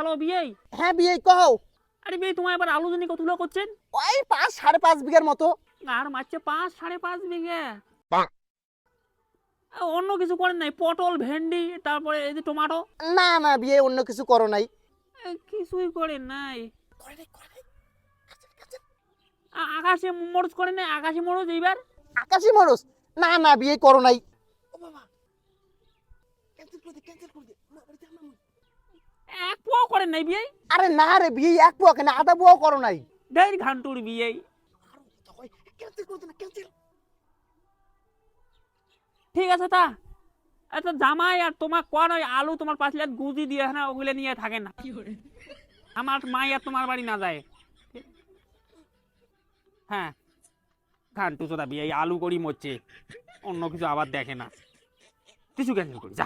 Hello বিয়ে। হ্যাঁ বিয়ে কও। আরে বিয়ে তোমার এবার আলু জনি কতগুলো করছেন? ওই 5-5.5 বিঘার মতো। আর মারছে 5-5.5 বিঘে। অন্য কিছু করেন নাই? পটল, ভেন্ডি, তারপরে এই যে টমেটো? না না বিয়ে অন্য কিছু করো নাই। কিছুই করেন নাই? আকাশে মরচ করেন নাই? আকাশে মরচ এইবার? আকাশি মরচ? না না বিয়ে করো নাই। ও বাবা, ক্যান্সেল করে দে, ক্যান্সেল করে দে। এক পোয়াও করেন নাই বিয়ে? আরে না রে বিয়ে এক পোয়া কেন, আধা পোয়াও করো নাই। ঢের ঘান্টুর বিয়ে। ক্যান্সেল করে দে না, ক্যান্সেল। ঠিক আছে তা আচ্ছা জামাই আর তোমার কোন ওই আলু তোমার পাঁচলে গুজি দিয়ে না ওগুলো নিয়ে থাকেন না। আমার মাই আর তোমার বাড়ি না যায়। হ্যাঁ ঘান্টু চোদা বিয়ে এই আলু করি মরছে, অন্য কিছু আবার দেখে না। কিছু ক্যান্সেল করি যা।